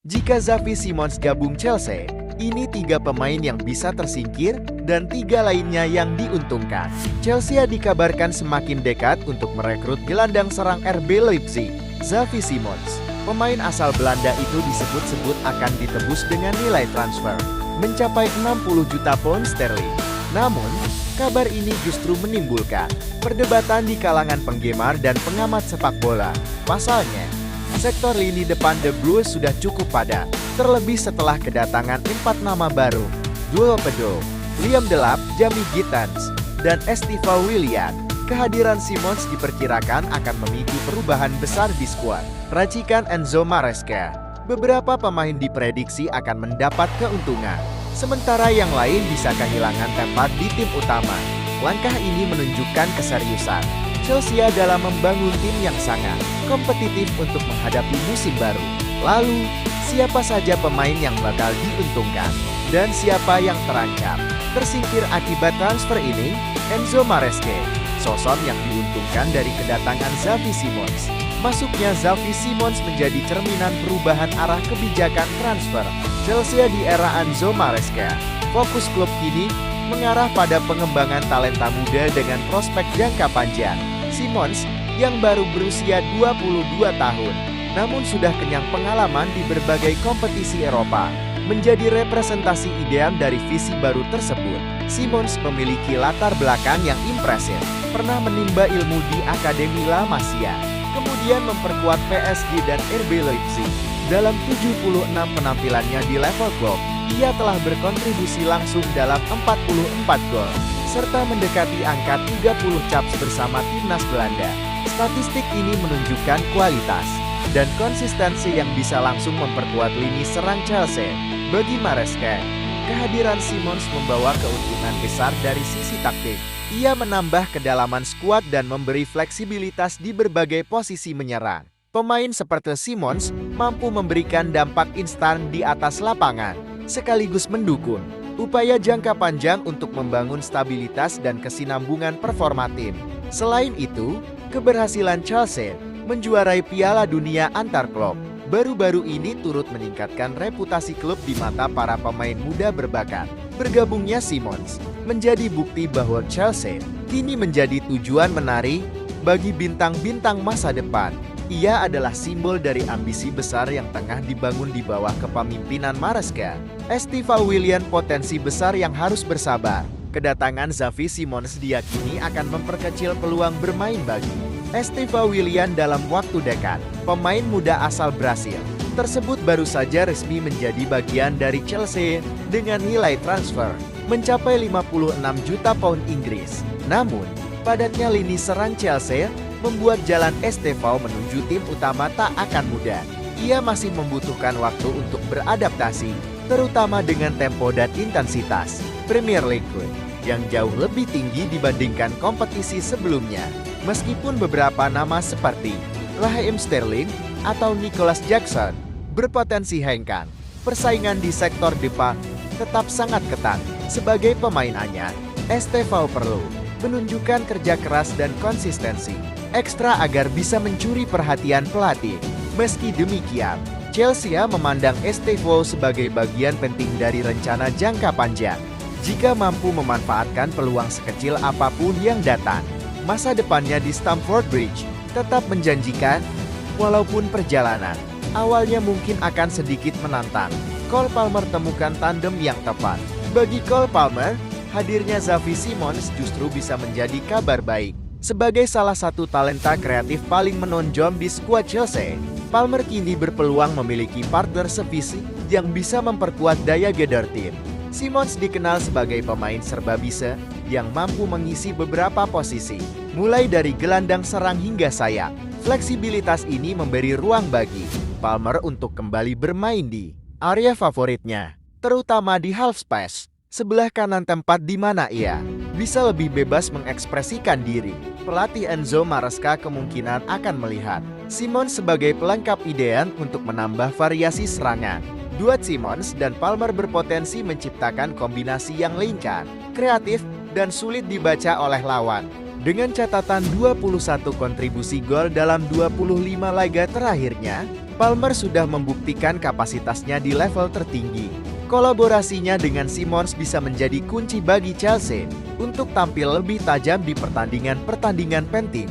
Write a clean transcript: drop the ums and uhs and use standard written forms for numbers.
Jika Xavi Simons gabung Chelsea, ini 3 pemain yang bisa tersingkir dan 3 lainnya yang diuntungkan. Chelsea dikabarkan semakin dekat untuk merekrut gelandang serang RB Leipzig, Xavi Simons. Pemain asal Belanda itu disebut-sebut akan ditebus dengan nilai transfer mencapai 60 juta pound sterling. Namun, kabar ini justru menimbulkan perdebatan di kalangan penggemar dan pengamat sepak bola. Pasalnya, sektor lini depan The Blues sudah cukup padat, terlebih setelah kedatangan 4 nama baru, Joao Pedro, Liam Delap, Jamie Gittens, dan Estevao Willian. Kehadiran Simons diperkirakan akan memicu perubahan besar di skuad. Racikan Enzo Maresca. Beberapa pemain diprediksi akan mendapat keuntungan, sementara yang lain bisa kehilangan tempat di tim utama. Langkah ini menunjukkan keseriusan Chelsea dalam membangun tim yang sangat kompetitif untuk menghadapi musim baru. Lalu, siapa saja pemain yang bakal diuntungkan dan siapa yang terancam tersingkir akibat transfer ini? Enzo Maresca, sosok yang diuntungkan dari kedatangan Xavi Simons. Masuknya Xavi Simons menjadi cerminan perubahan arah kebijakan transfer Chelsea di era Enzo Maresca. Fokus klub kini mengarah pada pengembangan talenta muda dengan prospek jangka panjang. Simons, yang baru berusia 22 tahun, namun sudah kenyang pengalaman di berbagai kompetisi Eropa, menjadi representasi ideal dari visi baru tersebut. Simons memiliki latar belakang yang impresif, pernah menimba ilmu di Akademi La Masia, kemudian memperkuat PSG dan RB Leipzig. Dalam 76 penampilannya di level klub, ia telah berkontribusi langsung dalam 44 gol, serta mendekati angka 30 caps bersama timnas Belanda. Statistik ini menunjukkan kualitas dan konsistensi yang bisa langsung memperkuat lini serang Chelsea. Bagi Maresca, kehadiran Simons membawa keuntungan besar dari sisi taktik. Ia menambah kedalaman skuad dan memberi fleksibilitas di berbagai posisi menyerang. Pemain seperti Simons mampu memberikan dampak instan di atas lapangan, sekaligus mendukung upaya jangka panjang untuk membangun stabilitas dan kesinambungan performa tim. Selain itu, keberhasilan Chelsea menjuarai Piala Dunia antar klub baru-baru ini turut meningkatkan reputasi klub di mata para pemain muda berbakat. Bergabungnya Simons menjadi bukti bahwa Chelsea kini menjadi tujuan menarik bagi bintang-bintang masa depan. Ia adalah simbol dari ambisi besar yang tengah dibangun di bawah kepemimpinan Maresca. Estevao Willian potensi besar yang harus bersabar. Kedatangan Xavi Simons diyakini akan memperkecil peluang bermain bagi Estevao Willian dalam waktu dekat. Pemain muda asal Brasil tersebut baru saja resmi menjadi bagian dari Chelsea dengan nilai transfer mencapai 56 juta pound Inggris. Namun, padatnya lini serang Chelsea membuat jalan Estevao menuju tim utama tak akan mudah. Ia masih membutuhkan waktu untuk beradaptasi, terutama dengan tempo dan intensitas Premier League yang jauh lebih tinggi dibandingkan kompetisi sebelumnya. Meskipun beberapa nama seperti Raheem Sterling atau Nicholas Jackson berpotensi hengkang, persaingan di sektor depan tetap sangat ketat. Sebagai pemain anyar, Estevao perlu menunjukkan kerja keras dan konsistensi ekstra agar bisa mencuri perhatian pelatih. Meski demikian, Chelsea memandang Estevao sebagai bagian penting dari rencana jangka panjang. Jika mampu memanfaatkan peluang sekecil apapun yang datang, masa depannya di Stamford Bridge tetap menjanjikan, walaupun perjalanan awalnya mungkin akan sedikit menantang. Cole Palmer temukan tandem yang tepat. Bagi Cole Palmer, hadirnya Xavi Simons justru bisa menjadi kabar baik. Sebagai salah satu talenta kreatif paling menonjol di skuad Chelsea, Palmer kini berpeluang memiliki partner sevisi yang bisa memperkuat daya gedor tim. Simons dikenal sebagai pemain serba bisa yang mampu mengisi beberapa posisi, mulai dari gelandang serang hingga sayap. Fleksibilitas ini memberi ruang bagi Palmer untuk kembali bermain di area favoritnya, terutama di half space, sebelah kanan tempat di mana ia bisa lebih bebas mengekspresikan diri. Pelatih Enzo Maresca kemungkinan akan melihat Simons sebagai pelengkap ideal untuk menambah variasi serangan. Duet Simons dan Palmer berpotensi menciptakan kombinasi yang lincah, kreatif, dan sulit dibaca oleh lawan. Dengan catatan 21 kontribusi gol dalam 25 laga terakhirnya, Palmer sudah membuktikan kapasitasnya di level tertinggi. Kolaborasinya dengan Simons bisa menjadi kunci bagi Chelsea untuk tampil lebih tajam di pertandingan-pertandingan penting.